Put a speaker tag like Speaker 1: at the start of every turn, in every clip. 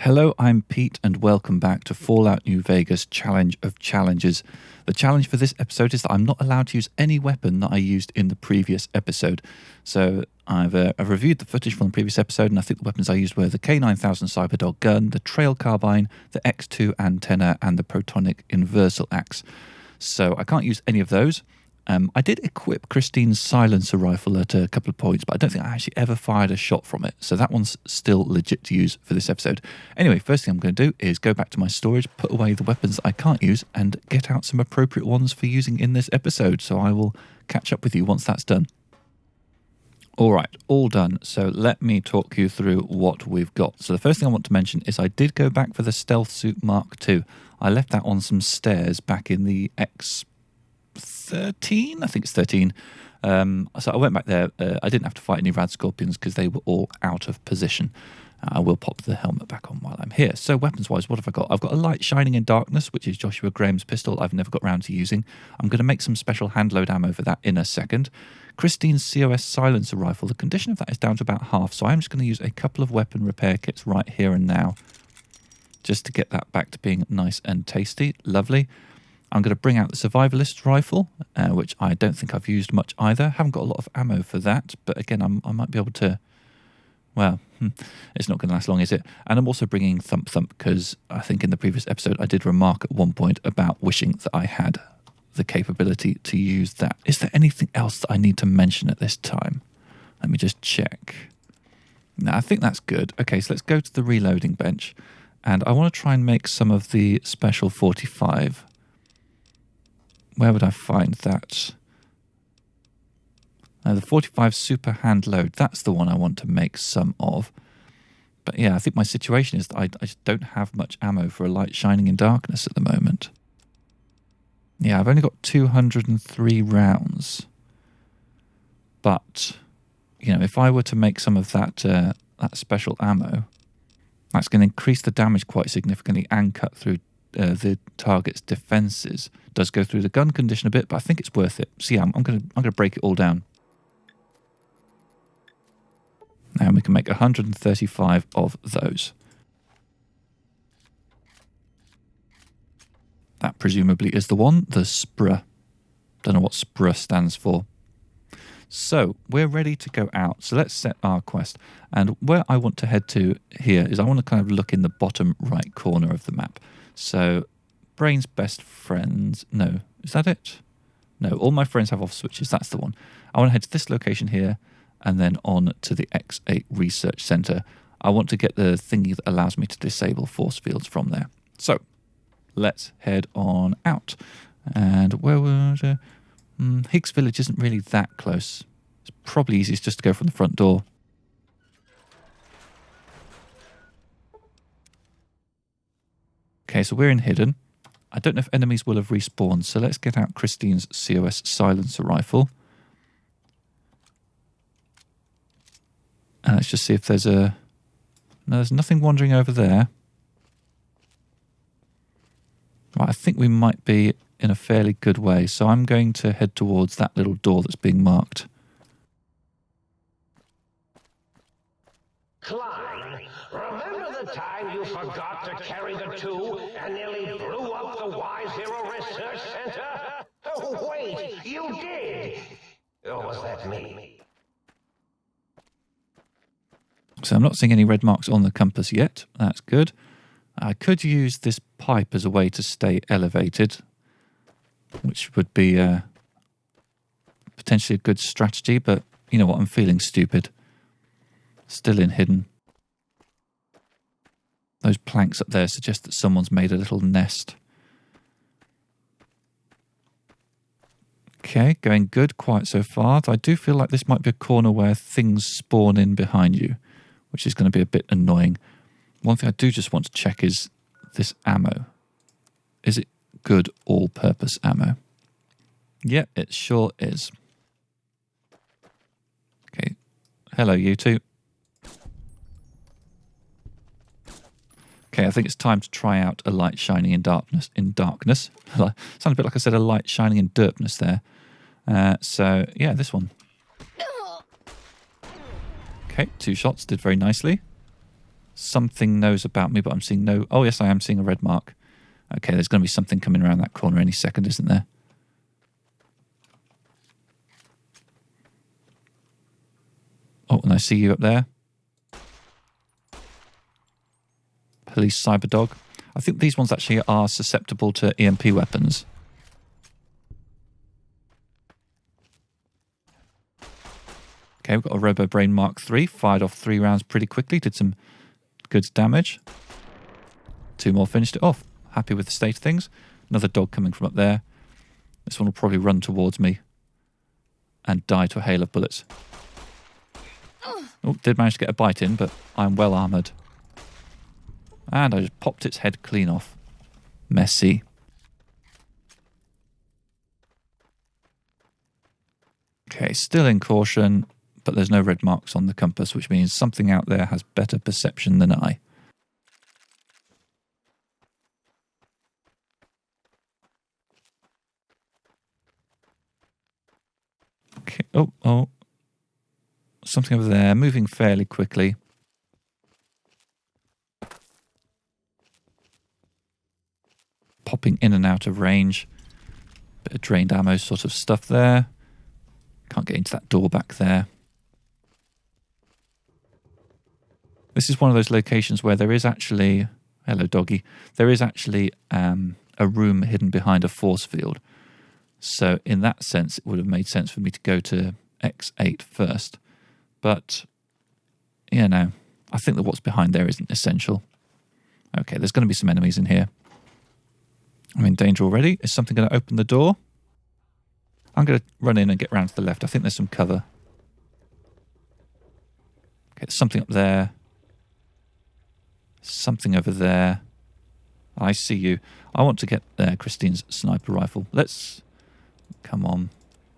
Speaker 1: Hello, I'm Pete, and welcome back to Fallout New Vegas Challenge of Challenges. The challenge for this episode is that I'm not allowed to use any weapon that I used in the previous episode. So I've reviewed the footage from the previous episode, and I think the weapons I used were the K9000 Cyberdog Gun, the trail carbine, the X2 antenna, and the protonic inversal axe. So I can't use any of those. I did equip Christine's silencer rifle at a couple of points, but I don't think I actually ever fired a shot from it. So that one's still legit to use for this episode. Anyway, first thing I'm going to do is go back to my storage, put away the weapons that I can't use, and get out some appropriate ones for using in this episode. So I will catch up with you once that's done. All right, all done. So let me talk you through what we've got. So the first thing I want to mention is I did go back for the Stealth Suit Mark II. I left that on some stairs back in the X13, I think it's 13. So I went back there. I didn't have to fight any rad scorpions because they were all out of position. I will pop the helmet back on while I'm here. So weapons-wise, what have I got? I've got a light shining in darkness, which is Joshua Graham's pistol I've never got round to using. I'm going to make some special hand-load ammo for that in a second. Christine's COS silencer rifle, the condition of that is down to about half, so I'm just going to use a couple of weapon repair kits right here and now just to get that back to being nice and tasty. Lovely. I'm going to bring out the survivalist rifle, which I don't think I've used much either. Haven't got a lot of ammo for that, but again, I might be able to... Well, it's not going to last long, is it? And I'm also bringing Thump Thump because I think in the previous episode I did remark at one point about wishing that I had the capability to use that. Is there anything else that I need to mention at this time? Let me just check. No, I think that's good. Okay, so let's go to the reloading bench. And I want to try and make some of the Special 45. Where would I find that? The 45 Super Hand Load. That's the one I want to make some of. But yeah, I think my situation is that I just don't have much ammo for a light shining in darkness at the moment. Yeah, I've only got 203 rounds. But, you know, if I were to make some of that special ammo, that's going to increase the damage quite significantly and cut through the target's defenses. Does go through the gun condition a bit, but I think it's worth it. So yeah, I'm going to break it all down. Now we can make 135 of those. That presumably is the one, the SPRA. Don't know what SPRA stands for. So we're ready to go out. So let's set our quest. And where I want to head to here is I want to kind of look in the bottom right corner of the map. So Brain's best friends. No, is that it? No, all my friends have off switches. That's the one. I want to head to this location here and then on to the X8 Research Center. I want to get the thingy that allows me to disable force fields from there. So let's head on out. And where would... Higgs Village isn't really that close. It's probably easiest just to go from the front door. Okay, so we're in Hidden. I don't know if enemies will have respawned, so let's get out Christine's COS silencer rifle. And let's just see if there's a... No, there's nothing wandering over there. Right, I think we might be in a fairly good way, so I'm going to head towards that little door that's being marked.
Speaker 2: Klein, remember the time you forgot to carry the two and nearly blew up the Y0 Research Center? Oh, wait, you did! Or was that me?
Speaker 1: So I'm not seeing any red marks on the compass yet. That's good. I could use this pipe as a way to stay elevated, which would be potentially a good strategy, but you know what, I'm feeling stupid. Still in Hidden. Those planks up there suggest that someone's made a little nest. Okay, going good, quiet so far. I do feel like this might be a corner where things spawn in behind you, which is going to be a bit annoying. One thing I do just want to check is this ammo. Is it good all-purpose ammo? Yep, it sure is. Okay, hello you two. Okay, I think it's time to try out a light shining in darkness. Sounds a bit like I said a light shining in derpness there. So, yeah, this one. Okay, 2 shots, did very nicely. Something knows about me, but I'm seeing no... Oh, yes, I am seeing a red mark. Okay, there's going to be something coming around that corner any second, isn't there? Oh, and I see you up there. Police Cyberdog. I think these ones actually are susceptible to EMP weapons. Okay, we've got a Robo Brain Mark III. Fired off 3 rounds pretty quickly. Did some good damage. 2 more finished it off. Happy with the state of things. Another dog coming from up there. This one will probably run towards me and die to a hail of bullets. Oh, did manage to get a bite in, but I'm well armoured. And I just popped its head clean off. Messy. Okay, still in caution, but there's no red marks on the compass, which means something out there has better perception than I. Okay, oh. Something over there, moving fairly quickly. Popping in and out of range. Bit of drained ammo sort of stuff there. Can't get into that door back there. This is one of those locations where there is actually... Hello, doggy. There is actually a room hidden behind a force field. So in that sense, it would have made sense for me to go to X8 first. But, you know, I think that what's behind there isn't essential. Okay, there's going to be some enemies in here. I'm in danger already. Is something going to open the door? I'm going to run in and get round to the left. I think there's some cover. Okay, there's something up there. Something over there. I see you. I want to get Christine's sniper rifle. Let's... Come on.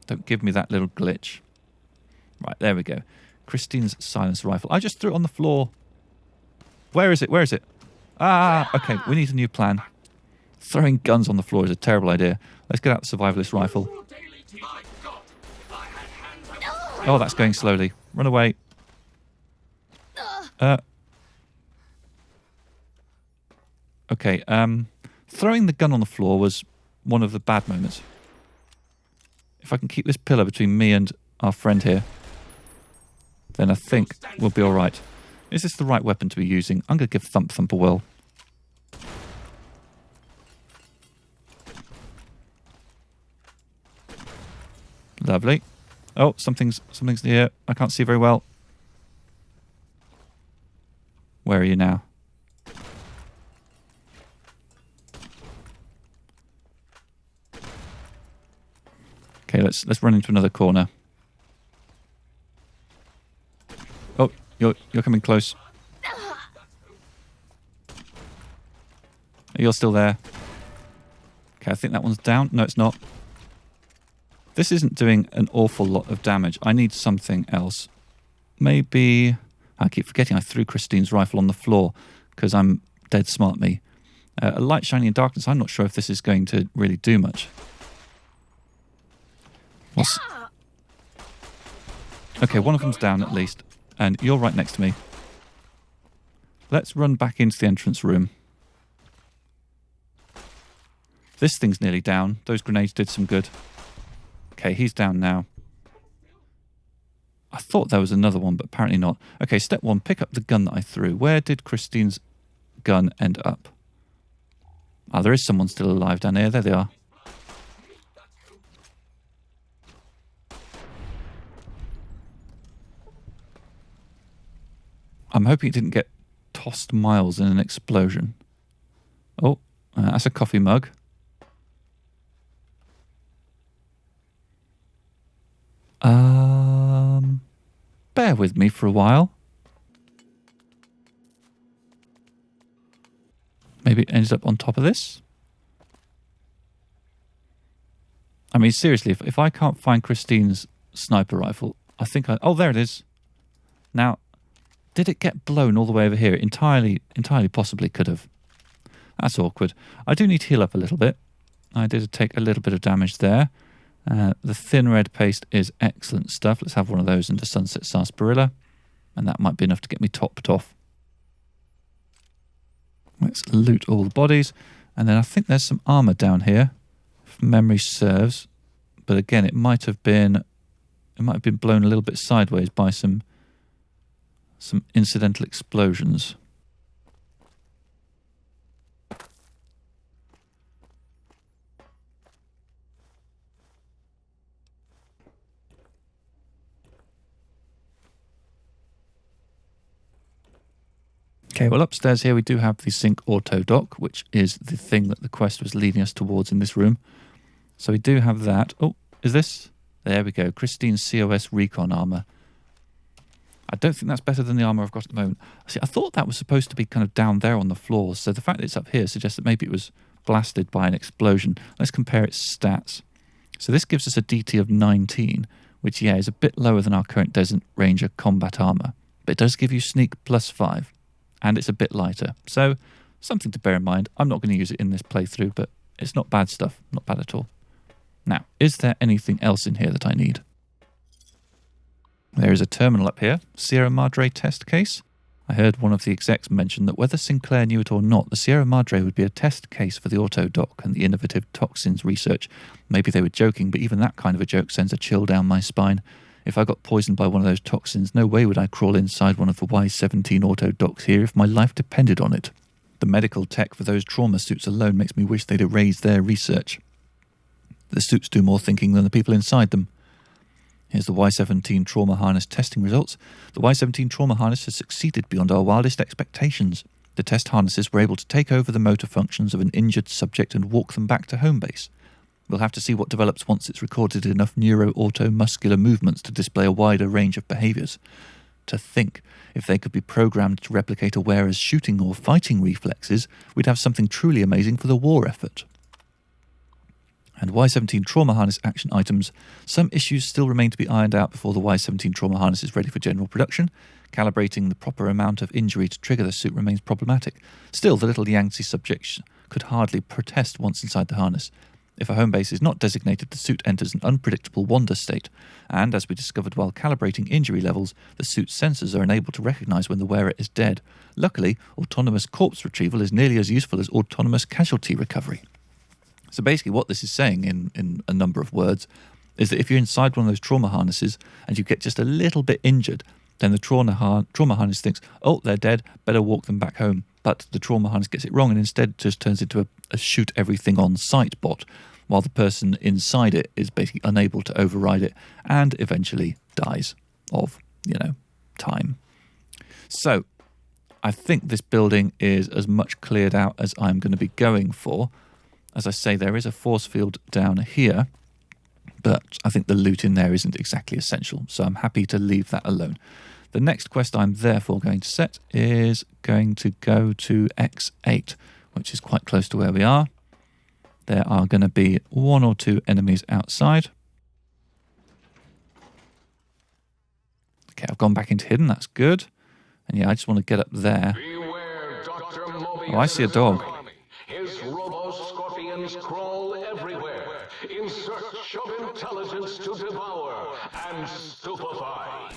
Speaker 1: Don't give me that little glitch. Right, there we go. Christine's silenced rifle. I just threw it on the floor. Where is it? Where is it? Ah, okay. We need a new plan. Throwing guns on the floor is a terrible idea. Let's get out the survivalist rifle. Oh, that's going slowly. Run away. Okay, throwing the gun on the floor was one of the bad moments. If I can keep this pillar between me and our friend here, then I think we'll be all right. Is this the right weapon to be using? I'm going to give Thump Thump a whirl. Lovely. Oh, something's here. I can't see very well. Where are you now? Okay, let's run into another corner. Oh, you're coming close. You're still there. Okay, I think that one's down. No, it's not. This isn't doing an awful lot of damage. I need something else. Maybe... I keep forgetting I threw Christine's rifle on the floor because I'm dead smart me. A light shining in darkness. I'm not sure if this is going to really do much. Okay, one of them's down at least. And you're right next to me. Let's run back into the entrance room. This thing's nearly down. Those grenades did some good. Okay, he's down now. I thought there was another one, but apparently not. Okay, step 1, pick up the gun that I threw. Where did Christine's gun end up? Ah, there is someone still alive down here. There they are. I'm hoping it didn't get tossed miles in an explosion. Oh, that's a coffee mug. Bear with me for a while. Maybe it ended up on top of this. I mean, seriously, if I can't find Christine's sniper rifle, I think I... Oh, there it is. Now, did it get blown all the way over here? Entirely possibly could have. That's awkward. I do need to heal up a little bit. I did take a little bit of damage there. The thin red paste is excellent stuff. Let's have one of those into Sunset Sarsaparilla. And that might be enough to get me topped off. Let's loot all the bodies. And then I think there's some armour down here, if memory serves. But again, it might have been blown a little bit sideways by some incidental explosions. Okay, well upstairs here we do have the sync auto dock, which is the thing that the quest was leading us towards in this room. So we do have that. Oh, is this? There we go. Christine COS Recon armor. I don't think that's better than the armor I've got at the moment. See, I thought that was supposed to be kind of down there on the floor, so the fact that it's up here suggests that maybe it was blasted by an explosion. Let's compare its stats. So this gives us a DT of 19, which, yeah, is a bit lower than our current Desert Ranger combat armor. But it does give you sneak +5, and it's a bit lighter. So, something to bear in mind. I'm not going to use it in this playthrough, but it's not bad stuff. Not bad at all. Now, is there anything else in here that I need? There is a terminal up here, Sierra Madre test case. I heard one of the execs mention that whether Sinclair knew it or not, the Sierra Madre would be a test case for the auto dock and the innovative toxins research. Maybe they were joking, but even that kind of a joke sends a chill down my spine. If I got poisoned by one of those toxins, no way would I crawl inside one of the Y-17 auto docks here if my life depended on it. The medical tech for those trauma suits alone makes me wish they'd erased their research. The suits do more thinking than the people inside them. Here's the Y-17 trauma harness testing results. The Y-17 trauma harness has succeeded beyond our wildest expectations. The test harnesses were able to take over the motor functions of an injured subject and walk them back to home base. We'll have to see what develops once it's recorded enough neuro-auto-muscular movements to display a wider range of behaviours. To think, if they could be programmed to replicate a wearer's shooting or fighting reflexes, we'd have something truly amazing for the war effort. And Y-17 trauma harness action items. Some issues still remain to be ironed out before the Y-17 trauma harness is ready for general production. Calibrating the proper amount of injury to trigger the suit remains problematic. Still, the little Yangtze subject could hardly protest once inside the harness. If a home base is not designated, the suit enters an unpredictable wander state, and, as we discovered while calibrating injury levels, the suit's sensors are unable to recognise when the wearer is dead. Luckily, autonomous corpse retrieval is nearly as useful as autonomous casualty recovery. So basically what this is saying in a number of words is that if you're inside one of those trauma harnesses and you get just a little bit injured, then the trauma harness thinks, oh, they're dead, better walk them back home. But the trauma harness gets it wrong and instead just turns into a shoot everything on sight bot, while the person inside it is basically unable to override it and eventually dies of, time. So I think this building is as much cleared out as I'm going to be going for. As I say, there is a force field down here, but I think the loot in there isn't exactly essential, so I'm happy to leave that alone. The next quest I'm therefore going to set is going to go to X8, which is quite close to where we are. There are going to be 1 or 2 enemies outside. Okay, I've gone back into hidden, that's good. And yeah, I just want to get up there.
Speaker 2: Beware, Dr. Mobius.
Speaker 1: Oh, I see a dog.
Speaker 2: His robo-scorpions crawl everywhere in search of intelligence to devour and stupefy.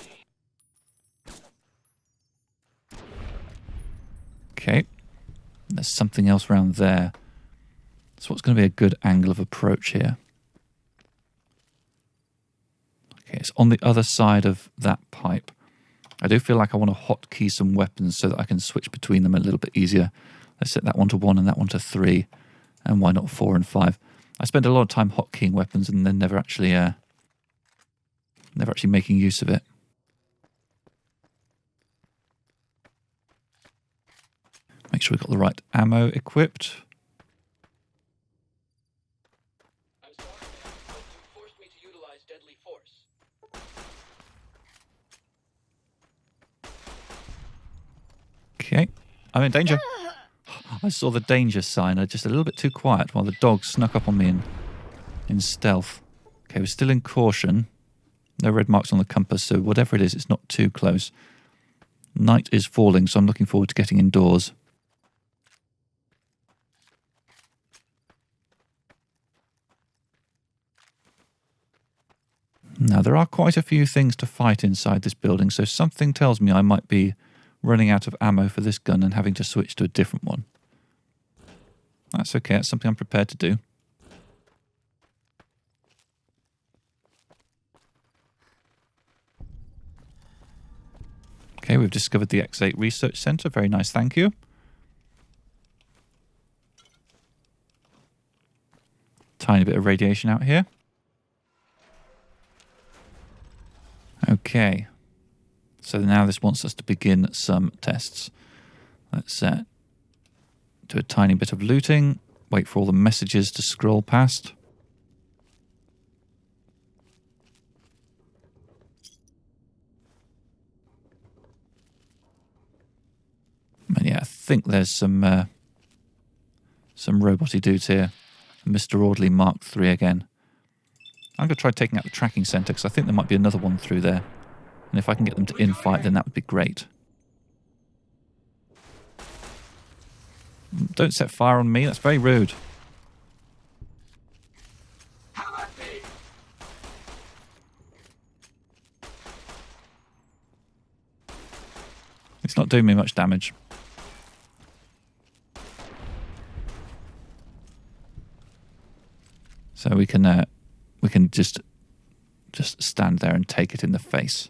Speaker 1: Okay, there's something else around there. So what's going to be a good angle of approach here? Okay, it's on the other side of that pipe. I do feel like I want to hotkey some weapons so that I can switch between them a little bit easier. Let's set that one to 1 and that one to 3. And why not 4 and 5? I spend a lot of time hotkeying weapons and then never actually making use of it. Make sure we've got the right ammo equipped.
Speaker 3: I'm sorry, but you forced me to utilize deadly force.
Speaker 1: Okay, I'm in danger. I saw the danger sign. I just a little bit too quiet while the dog snuck up on me in stealth. Okay, we're still in caution. No red marks on the compass, so whatever it is, it's not too close. Night is falling, so I'm looking forward to getting indoors. Now, there are quite a few things to fight inside this building, so something tells me I might be running out of ammo for this gun and having to switch to a different one. That's okay. That's something I'm prepared to do. Okay, we've discovered the X8 Research Center. Very nice, thank you. Tiny bit of radiation out here. Okay. So now this wants us to begin some tests. Let's do a tiny bit of looting. Wait for all the messages to scroll past. And yeah, I think there's some roboty dudes here. Mr. Audley Mark III again. I'm going to try taking out the tracking center because I think there might be another one through there. And if I can get them to infight, then that would be great. Don't set fire on me. That's very rude. It's not doing me much damage. So we can just stand there and take it in the face.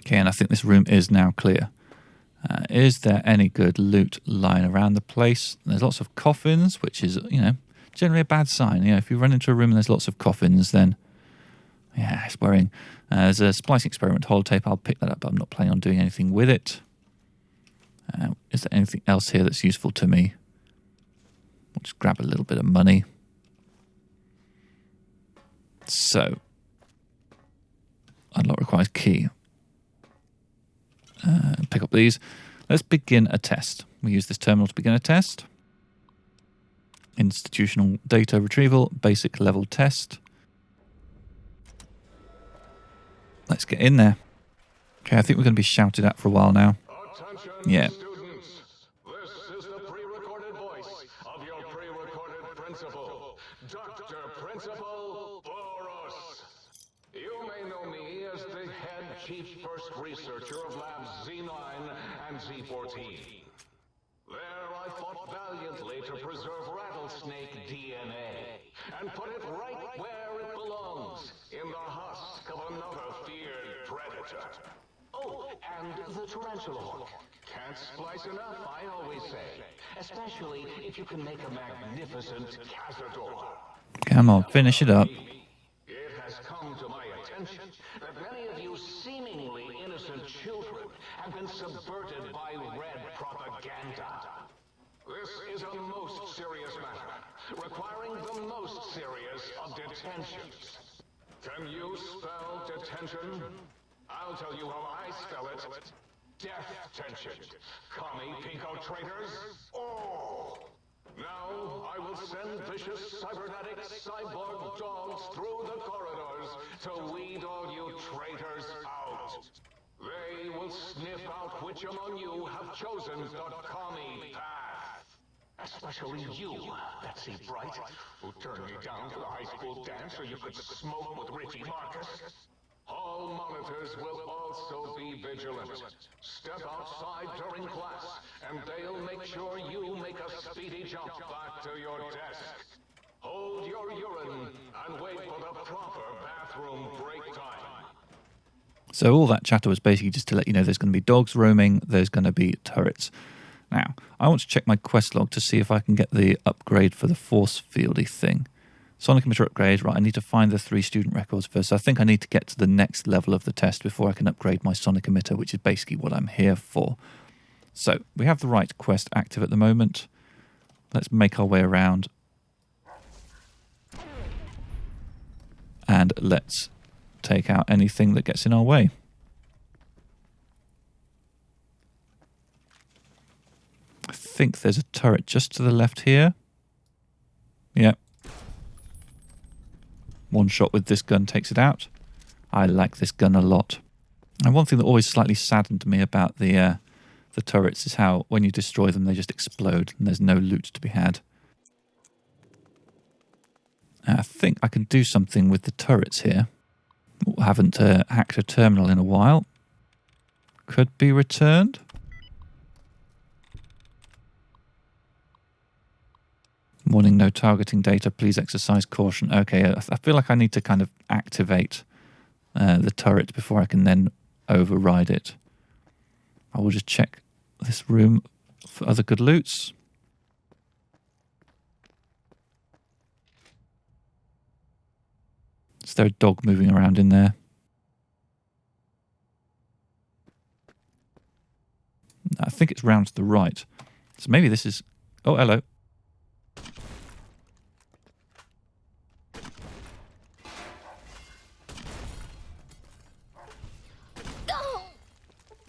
Speaker 1: Okay, and I think this room is now clear. Is there any good loot lying around the place? There's lots of coffins, which is, generally a bad sign. If you run into a room and there's lots of coffins, then, yeah, it's worrying. There's a splicing experiment holotape. I'll pick that up, but I'm not planning on doing anything with it. Is there anything else here that's useful to me? We'll just grab a little bit of money. So, unlock requires key. Pick up these. Let's begin a test. We use this terminal to begin a test. Institutional data retrieval, basic level test. Let's get in there. Okay, I think we're going to be shouted at for a while now.
Speaker 2: Attention,
Speaker 1: Yeah.
Speaker 2: students. This is the pre-recorded voice of your pre-recorded principal, Dr. Principal Boros. You may know me as the head chief first researcher of Labs Z9 and Z14. There I fought valiantly to preserve rattlesnake DNA and put it right where it belongs, in the husk of another feared predator. Oh, and the tarantula hawk. Can't splice enough, I always say. Especially if you can make a magnificent cazador.
Speaker 1: Come on, finish it up.
Speaker 2: It has come to my attention that many of you seemingly innocent children have been subverted by red propaganda. This is a most serious matter, requiring the most serious of detentions. Can you spell detention? I'll tell you how I spell it. Death-tension. Commie pinko traitors? Oh! Now, I will send vicious cybernetic cyborg dogs through the corridors to weed all you traitors out. They will sniff out which among you have chosen the commie path. Especially you, Betsy Bright, who turned me down to the high school dance so you could smoke with Richie Marcus. All monitors will also be vigilant. Step outside during class, and they'll make sure you make a speedy jump back to your desk. Hold your urine and wait for the proper bathroom break time.
Speaker 1: So all that chatter was basically just to let you know there's going to be dogs roaming, there's going to be turrets. Now, I want to check my quest log to see if I can get the upgrade for the force fieldy thing. Sonic emitter upgrade, right, I need to find the 3 student records first. So I think I need to get to the next level of the test before I can upgrade my sonic emitter, which is basically what I'm here for. So, we have the right quest active at the moment. Let's make our way around. And let's take out anything that gets in our way. I think there's a turret just to the left here. Yep. One shot with this gun takes it out. I like this gun a lot. And one thing that always slightly saddened me about the turrets is how when you destroy them they just explode and there's no loot to be had. I think I can do something with the turrets here. Haven't hacked a terminal in a while. Could be returned. Warning, no targeting data. Please exercise caution. Okay, I feel like I need to kind of activate the turret before I can then override it. I will just check this room for other good loots. Is there a dog moving around in there? I think it's round to the right. So maybe this is... Oh, hello.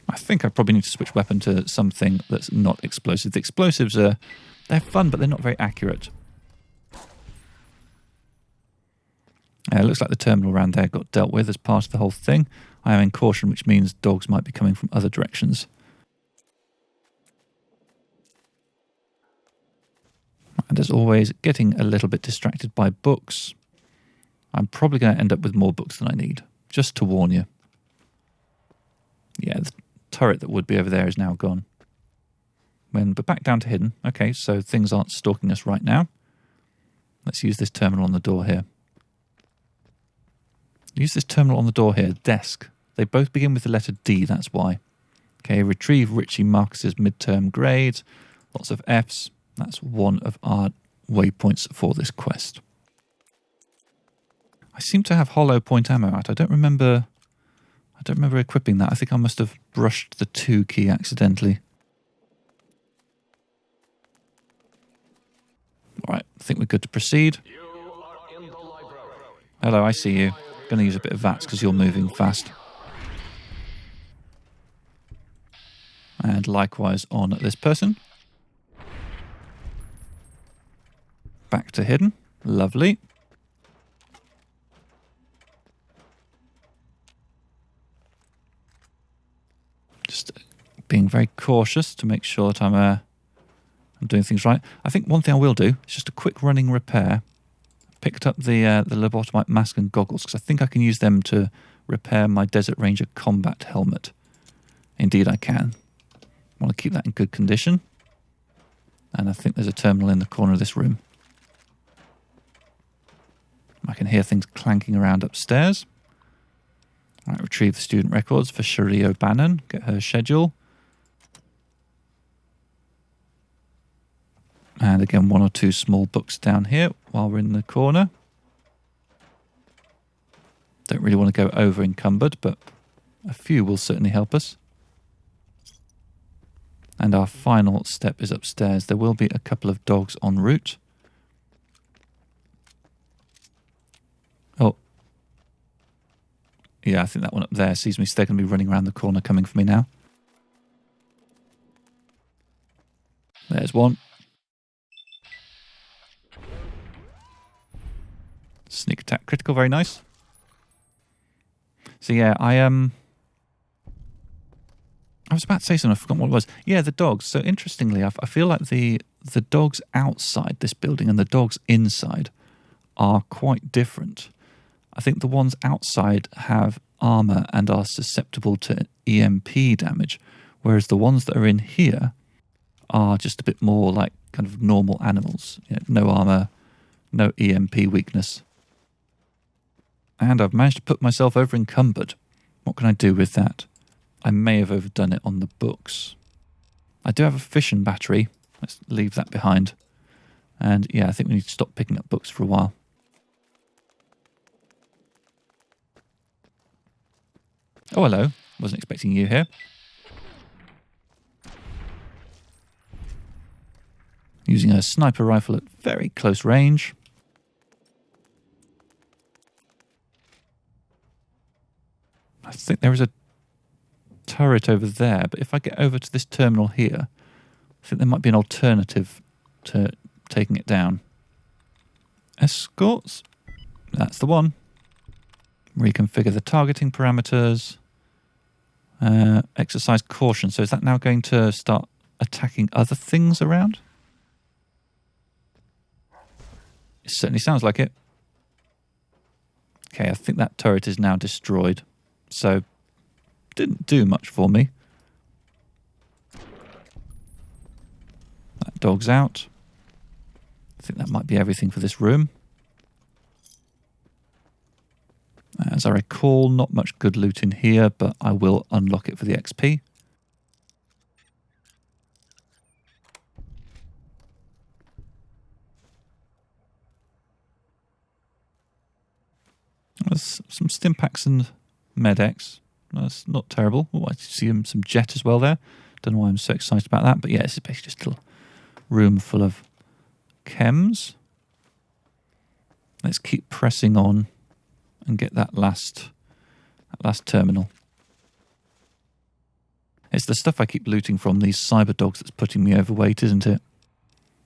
Speaker 1: I think I probably need to switch weapon to something that's not explosive. The explosives are... They're fun, but they're not very accurate. It looks like the terminal around there got dealt with as part of the whole thing. I am in caution, which means dogs might be coming from other directions. And as always, getting a little bit distracted by books. I'm probably going to end up with more books than I need, just to warn you. Yeah, the turret that would be over there is now gone. But back down to hidden. Okay, so things aren't stalking us right now. Let's use this terminal on the door here. Use this terminal on the door here. Desk. They both begin with the letter D, that's why. Okay, retrieve Richie Marcus's midterm grades. Lots of Fs. That's one of our waypoints for this quest. I seem to have hollow point ammo out. I don't remember equipping that. I think I must have brushed the 2 key accidentally. Alright, I think we're good to proceed. Hello, I see you. Going to use a bit of VATS because you're moving fast. And likewise on this person. Back to hidden. Lovely. Just being very cautious to make sure that I'm doing things right. I think one thing I will do is just a quick running repair. Picked up the lobotomite mask and goggles because I think I can use them to repair my Desert Ranger combat helmet. Indeed I can. I want to keep that in good condition. And I think there's a terminal in the corner of this room. I can hear things clanking around upstairs. Right, retrieve the student records for Cherie O'Bannon. Get her schedule. And again, 1 or 2 small books down here while we're in the corner. Don't really want to go over encumbered, but a few will certainly help us. And our final step is upstairs. There will be a couple of dogs en route. Oh. Yeah, I think that one up there sees me, so they're going to be running around the corner coming for me now. There's one. Sneak attack critical, very nice. So yeah, I was about to say something, I forgot what it was. Yeah, the dogs. So interestingly, I feel like the dogs outside this building and the dogs inside are quite different. I think the ones outside have armor and are susceptible to EMP damage, whereas the ones that are in here are just a bit more like kind of normal animals. You know, no armor, no EMP weakness. And I've managed to put myself over encumbered. What can I do with that? I may have overdone it on the books. I do have a fission battery. Let's leave that behind. And yeah, I think we need to stop picking up books for a while. Oh, hello. Wasn't expecting you here. Using a sniper rifle at very close range. I think there is a turret over there, but if I get over to this terminal here, I think there might be an alternative to taking it down. Escorts. That's the one. Reconfigure the targeting parameters. Exercise caution. So is that now going to start attacking other things around? It certainly sounds like it. Okay, I think that turret is now destroyed. So, didn't do much for me. That dog's out. think that might be everything for this room. As I recall, not much good loot in here, but I will unlock it for the XP. There's some Stimpaks and Medex. That's not terrible. Oh, I see some jet as well there. Don't know why I'm so excited about that, but yeah, it's basically just a little room full of chems. Let's keep pressing on and get that last terminal. It's the stuff I keep looting from these cyberdogs that's putting me overweight, isn't it?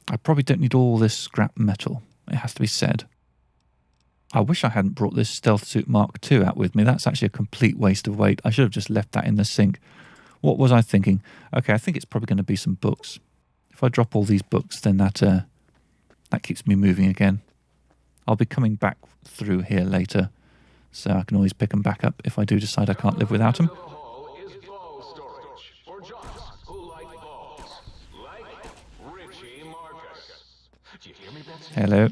Speaker 1: I probably don't need all this scrap metal. It has to be said. I wish I hadn't brought this Stealth Suit Mark II out with me. That's actually a complete waste of weight. I should have just left that in the sink. What was I thinking? Okay, I think it's probably going to be some books. If I drop all these books, then that keeps me moving again. I'll be coming back through here later, so I can always pick them back up if I do decide I can't live without them. Hello.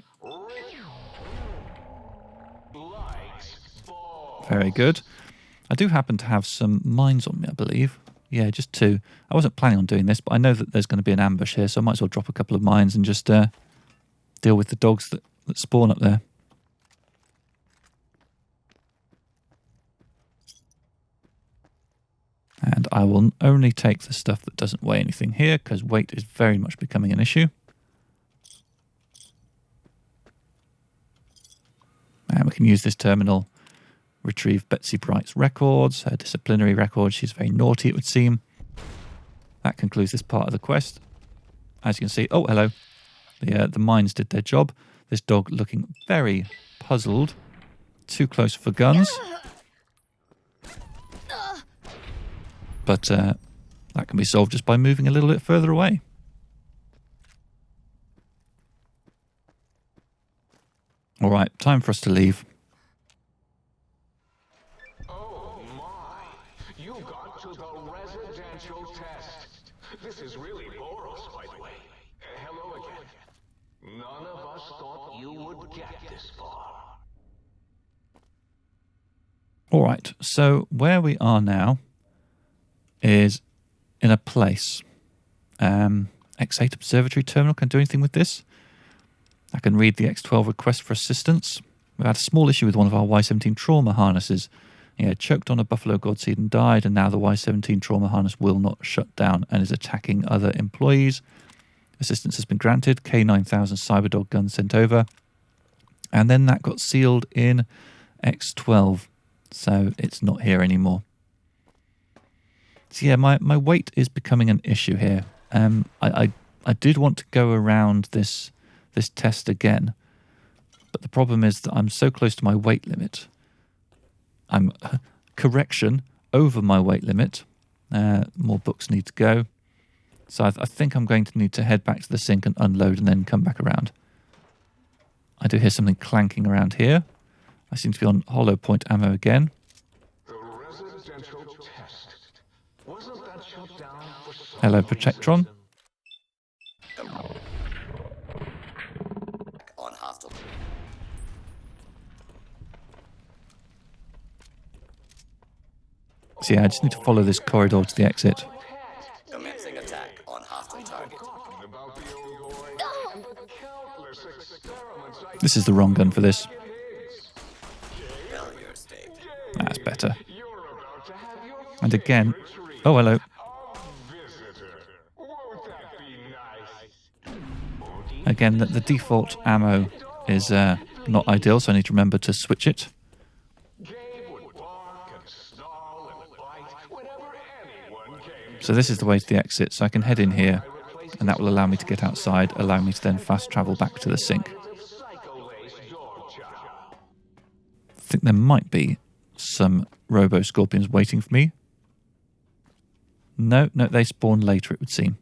Speaker 1: Very good. I do happen to have some mines on me, I believe. Yeah, just two. I wasn't planning on doing this, but I know that there's going to be an ambush here, so I might as well drop a couple of mines and just deal with the dogs that spawn up there. And I will only take the stuff that doesn't weigh anything here, because weight is very much becoming an issue. And we can use this terminal, retrieve Betsy Bright's records, her disciplinary records. She's very naughty, it would seem. That concludes this part of the quest. As you can see, oh, hello. The mines did their job. This dog looking very puzzled. Too close for guns. But that can be solved just by moving a little bit further away. All right, time for us to leave.
Speaker 2: Oh my! You got to the residential test. This is really Boros, by the way. Hello again. None of us thought you would get this far.
Speaker 1: All right, so where we are now is in a place. X8 Observatory Terminal. Can I do anything with this? I can read the X12 request for assistance. We've had a small issue with one of our Y17 trauma harnesses. He had choked on a buffalo godseed and died, and now the Y17 trauma harness will not shut down and is attacking other employees. Assistance has been granted. K9000 Cyberdog Gun sent over. And then that got sealed in X12, so it's not here anymore. So yeah, my weight is becoming an issue here. I did want to go around this test again, but the problem is that I'm so close to my weight limit. I'm correction over my weight limit. More books need to go, so I think I'm going to need to head back to the sink and unload and then come back around. I do hear something clanking around here. I seem to be on hollow point ammo again.
Speaker 2: The residential test. Wasn't that shut down for some
Speaker 1: Hello,
Speaker 2: reason?
Speaker 1: Protectron.
Speaker 4: On hostile.
Speaker 1: So yeah, I just need to follow this corridor to the exit.
Speaker 4: Commencing attack on hostile target.
Speaker 2: About the old boy and the countless experiments I
Speaker 1: This is the wrong gun for this.
Speaker 4: Failure state.
Speaker 1: That's better.
Speaker 2: You're about to have your
Speaker 1: And again,
Speaker 2: retrieve.
Speaker 1: oh hello.
Speaker 2: A visitor. Won't that be nice?
Speaker 1: Again, the default ammo is not ideal, so I need to remember to switch it.
Speaker 2: Gabe would bark and snarl and bite whenever anyone came.
Speaker 1: So this is the way to the exit, so I can head in here, and that will allow me to get outside, allow me to then fast travel back to the sink. I think there might be some robo-scorpions waiting for me. No, they spawn later, it would seem.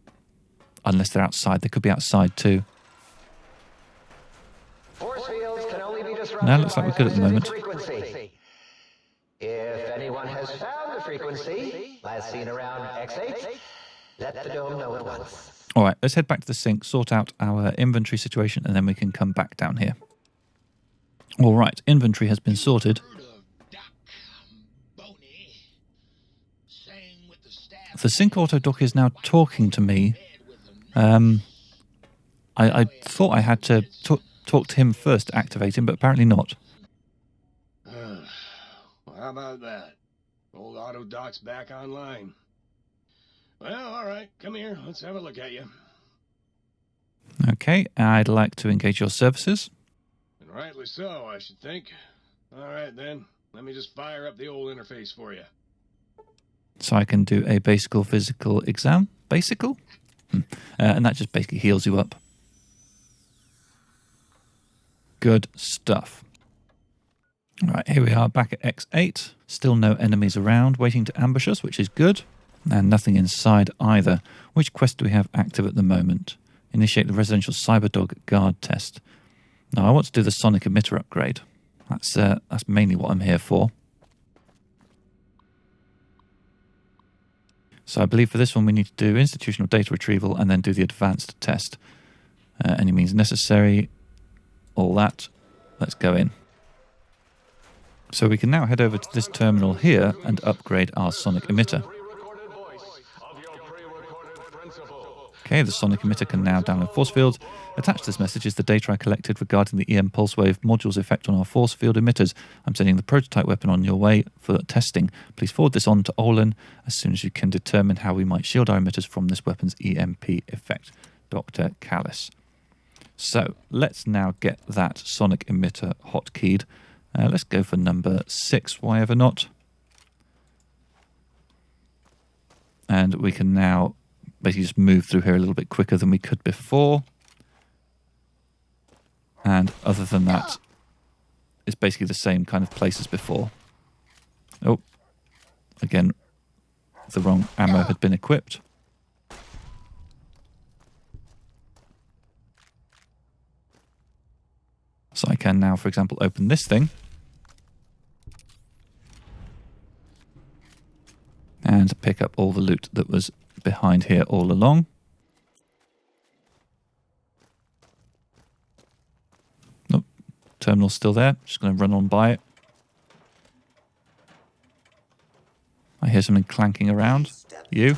Speaker 1: Unless they're outside. They could be outside too.
Speaker 5: Force fields can only be disrupted
Speaker 1: No, looks like
Speaker 5: by
Speaker 1: we're good at the
Speaker 5: a
Speaker 1: moment.
Speaker 5: specific frequency. If anyone has found the frequency, last seen around X8, Let the dome know at once.
Speaker 1: All right, let's head back to the sink, sort out our inventory situation, and then we can come back down here. All right, inventory has been sorted. The sync auto dock is now talking to me. I thought I had to talk to him first to activate him, but apparently not.
Speaker 6: Well, how about that? Old auto dock's back online. Well, all right. Come here. Let's have a look at you.
Speaker 1: Okay, I'd like to engage your services.
Speaker 6: And rightly so, I should think. All right, then. Let me just fire up the old interface for you.
Speaker 1: So I can do a basical physical exam. Basical? And that just basically heals you up. Good stuff. All right, here we are back at X8. Still no enemies around waiting to ambush us, which is good. And nothing inside either. Which quest do we have active at the moment? Initiate the residential Cyberdog Guard test. Now, I want to do the sonic emitter upgrade. That's mainly what I'm here for. So I believe for this one we need to do institutional data retrieval and then do the advanced test. Any means necessary, all that. Let's go in. So we can now head over to this terminal here and upgrade our sonic emitter. Okay, the sonic emitter can now download force fields. Attached to this message is the data I collected regarding the EM pulse wave module's effect on our force field emitters. I'm sending the prototype weapon on your way for testing. Please forward this on to Olin as soon as you can determine how we might shield our emitters from this weapon's EMP effect. Dr. Callis. So, let's now get that sonic emitter hotkeyed. Let's go for number 6, why ever not. And we can now basically just move through here a little bit quicker than we could before. And other than that, it's basically the same kind of place as before. Oh, again, the wrong ammo had been equipped. So I can now, for example, open this thing. And pick up all the loot that was behind here all along. Nope, terminal's still there. Just going to run on by it. I hear something clanking around. You?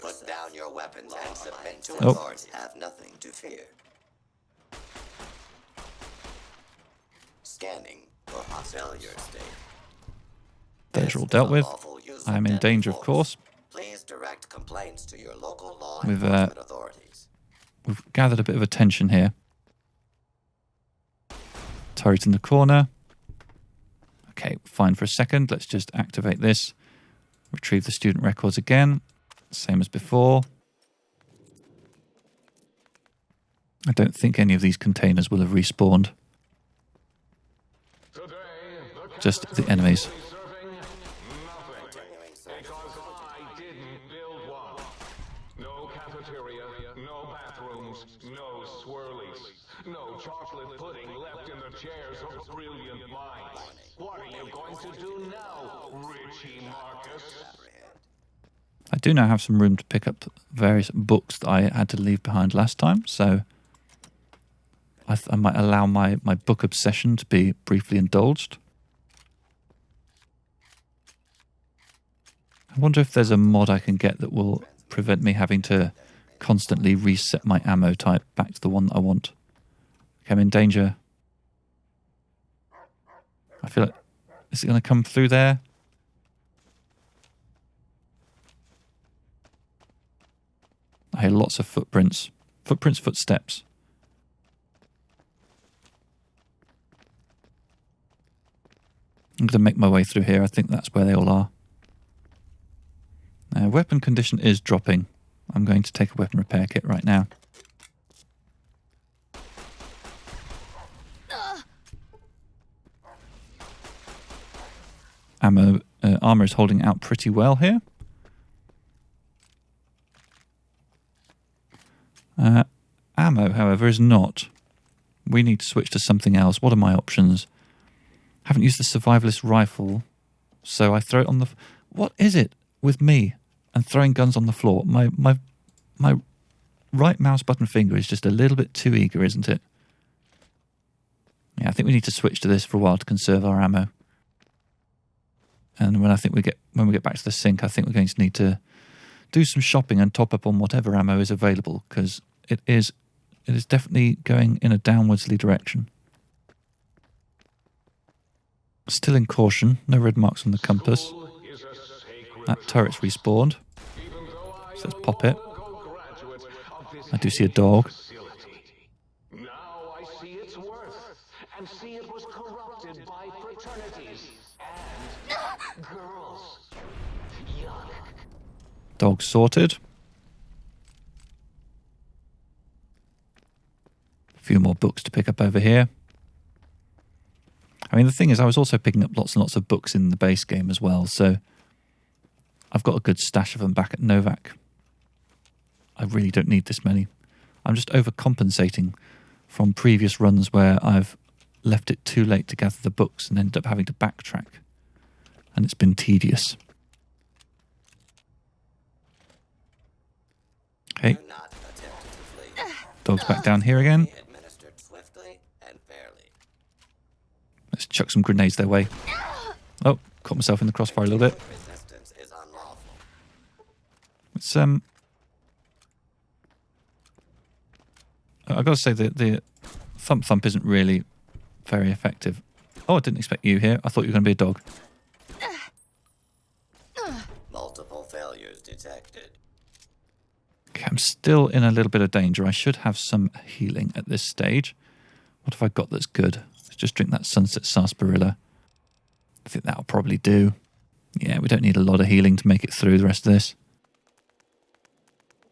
Speaker 4: Put down your weapons and submit to
Speaker 1: Oh.
Speaker 4: authority. Have nothing to fear. Scanning for hostile state.
Speaker 1: Those are all dealt with. I am in danger, of course.
Speaker 4: Please direct complaints to your local law
Speaker 1: We've,
Speaker 4: enforcement authorities.
Speaker 1: We've gathered a bit of attention here. Turret in the corner. Okay, fine for a second. Let's just activate this. Retrieve the student records again. Same as before. I don't think any of these containers will have respawned. Just the enemies.
Speaker 2: No cafeteria, no bathrooms, no swirlies, no chocolate pudding left in the chairs of brilliant minds. What are you going to do now, Richie Marcus?
Speaker 1: I do now have some room to pick up various books that I had to leave behind last time, so I might allow my book obsession to be briefly indulged. I wonder if there's a mod I can get that will prevent me having to constantly reset my ammo type back to the one that I want. Okay, I'm in danger. I feel like... Is it going to come through there? I hear lots of footprints. Footsteps. I'm going to make my way through here. I think that's where they all are. Weapon condition is dropping. I'm going to take a weapon repair kit right now. Armor is holding out pretty well here. Ammo, however, is not. We need to switch to something else. What are my options? Haven't used the survivalist rifle, so I throw it on the... What is it with me? and throwing guns on the floor. My right mouse button finger is just a little bit too eager, isn't it? Yeah, I think we need to switch to this for a while to conserve our ammo. And when we get back to the sink, I think we're going to need to do some shopping and top up on whatever ammo is available, because it is definitely going in a downwardsly direction. Still in caution, no red marks on the compass. That turret's respawned. So let's pop it. I do see a dog.
Speaker 2: Now I see its worth, and see it was corrupted by fraternities and girls. Yuck.
Speaker 1: Dog sorted. A few more books to pick up over here. I mean, the thing is, I was also picking up lots and lots of books in the base game as well, so I've got a good stash of them back at Novak. I really don't need this many. I'm just overcompensating from previous runs where I've left it too late to gather the books and ended up having to backtrack. And it's been tedious. Okay.
Speaker 4: Do not attempt to flee.
Speaker 1: Dog's back down here again.
Speaker 4: Be administered swiftly and fairly.
Speaker 1: Let's chuck some grenades their way. Oh, caught myself in the crossfire a little bit.
Speaker 4: Resistance is unlawful.
Speaker 1: It's I've got to say that the thump isn't really very effective. Oh, I didn't expect you here. I thought you were going to be a dog.
Speaker 4: Multiple failures detected.
Speaker 1: Okay, I'm still in a little bit of danger. I should have some healing at this stage. What have I got that's good? Let's just drink that Sunset Sarsaparilla. I think that'll probably do. Yeah, we don't need a lot of healing to make it through the rest of this.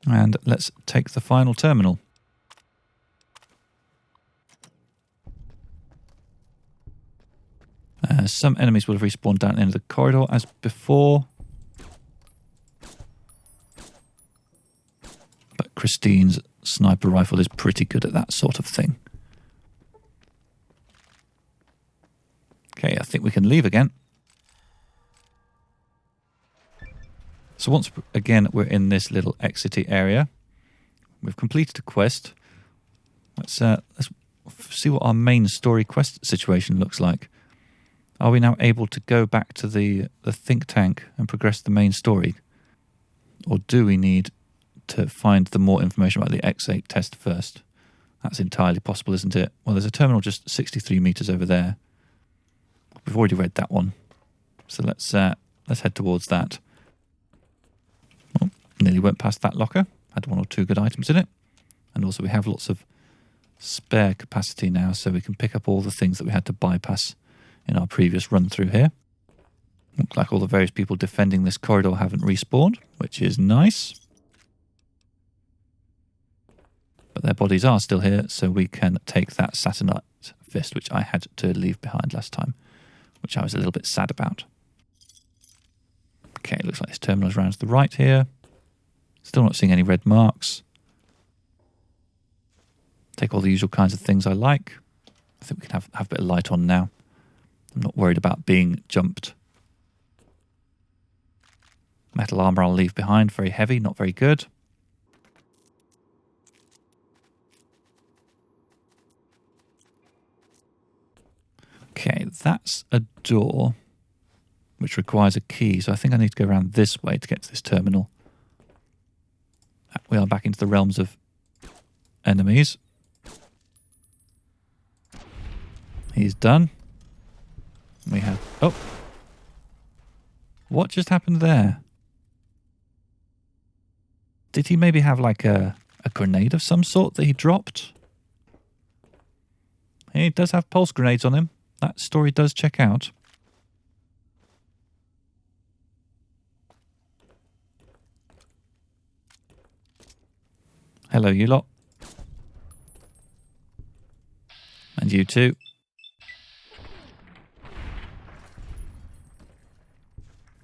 Speaker 1: And let's take the final terminal. Some enemies will have respawned down the end of the corridor as before. But Christine's sniper rifle is pretty good at that sort of thing. Okay, I think we can leave again. So once again we're in this little exity area, we've completed a quest. Let's see what our main story quest situation looks like. Are we now able to go back to the think tank and progress the main story? Or do we need to find the more information about the X8 test first? That's entirely possible, isn't it? Well, there's a terminal just 63 meters over there. We've already read that one. So let's head towards that. Oh, nearly went past that locker. Had one or two good items in it. And also we have lots of spare capacity now, so we can pick up all the things that we had to bypass in our previous run through here. Looks like all the various people defending this corridor haven't respawned, which is nice. But their bodies are still here, so we can take that Saturnite fist, which I had to leave behind last time, which I was a little bit sad about. Okay, looks like this terminal is around to the right here. Still not seeing any red marks. Take all the usual kinds of things I like. I think we can have a bit of light on now. I'm not worried about being jumped. Metal armor I'll leave behind. Very heavy, not very good. Okay, that's a door which requires a key, so I think I need to go around this way to get to this terminal. We are back into the realms of enemies. He's done. We have... Oh! What just happened there? Did he maybe have like a grenade of some sort that he dropped? He does have pulse grenades on him. That story does check out. Hello, you lot. And you too.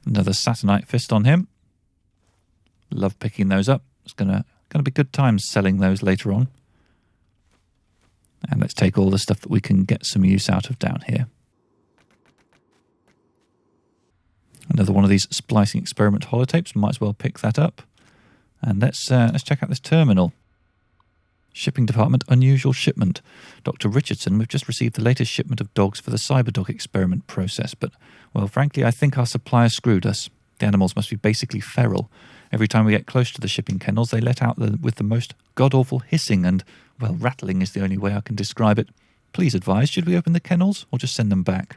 Speaker 1: Another Saturnite fist on him. Love picking those up. It's gonna be good times selling those later on. And let's take all the stuff that we can get some use out of down here. Another one of these splicing experiment holotapes. Might as well pick that up. And let's check out this terminal. Shipping Department, unusual shipment. Dr. Richardson, we've just received the latest shipment of dogs for the Cyberdog experiment process, but, well, frankly, I think our supplier screwed us. The animals must be basically feral. Every time we get close to the shipping kennels, they let out with the most god-awful hissing and, well, rattling is the only way I can describe it. Please advise, should we open the kennels or just send them back?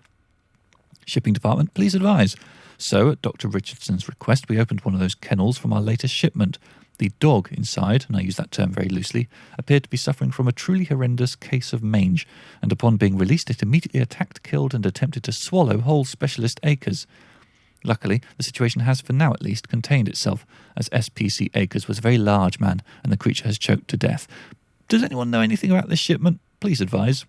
Speaker 1: Shipping Department, please advise. So, at Dr. Richardson's request, we opened one of those kennels from our latest shipment. The dog inside, and I use that term very loosely, appeared to be suffering from a truly horrendous case of mange, and upon being released it immediately attacked, killed, and attempted to swallow whole specialist acres. Luckily, the situation has, for now at least, contained itself, as SPC Acres was a very large man, and the creature has choked to death. Does anyone know anything about this shipment? Please advise.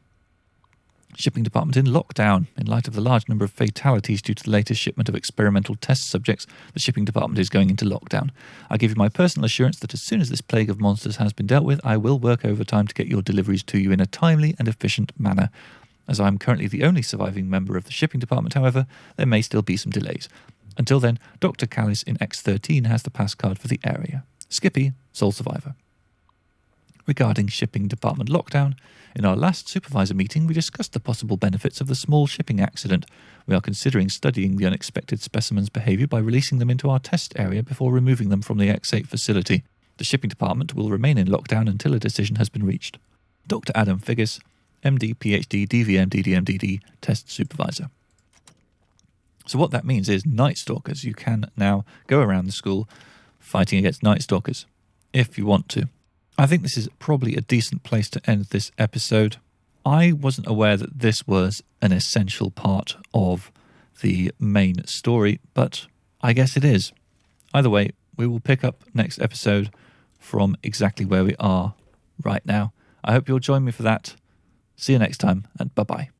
Speaker 1: Shipping Department in lockdown. In light of the large number of fatalities due to the latest shipment of experimental test subjects, the Shipping Department is going into lockdown. I give you my personal assurance that as soon as this plague of monsters has been dealt with, I will work overtime to get your deliveries to you in a timely and efficient manner. As I am currently the only surviving member of the Shipping Department, however, there may still be some delays. Until then, Dr. Callis in X13 has the pass card for the area. Skippy, sole survivor. Regarding Shipping Department lockdown, in our last supervisor meeting we discussed the possible benefits of the small shipping accident. We are considering studying the unexpected specimens' behaviour by releasing them into our test area before removing them from the X8 facility. The Shipping Department will remain in lockdown until a decision has been reached. Dr. Adam Figgis, MD, PhD, DVM, DDM, DD, Test Supervisor. So what that means is Night Stalkers. You can now go around the school fighting against Night Stalkers, if you want to. I think this is probably a decent place to end this episode. I wasn't aware that this was an essential part of the main story, but I guess it is. Either way, we will pick up next episode from exactly where we are right now. I hope you'll join me for that. See you next time, and bye-bye.